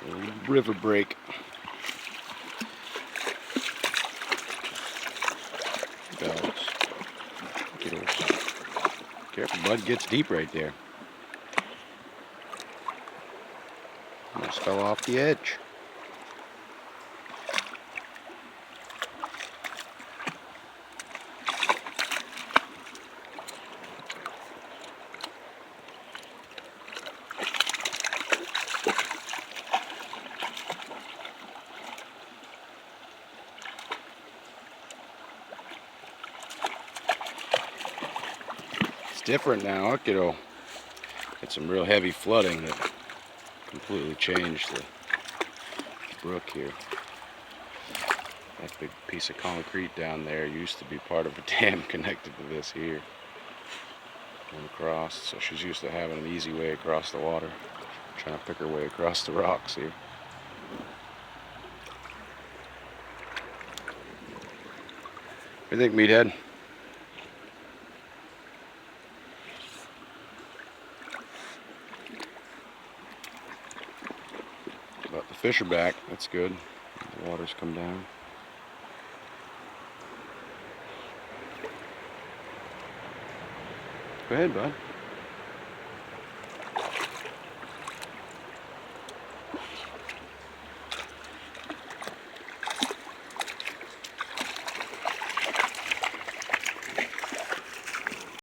A little river break. Bells. Careful, bud. Gets deep right there. Almost fell off the edge. It's different now. Look, it'll get some real heavy flooding that completely changed the brook here. That big piece of concrete down there used to be part of a dam connected to this here. And across, so she's used to having an easy way across the water. Trying to pick her way across the rocks here. What do you think, Meathead? But the fish are back. That's good. The water's come down. Go ahead, bud.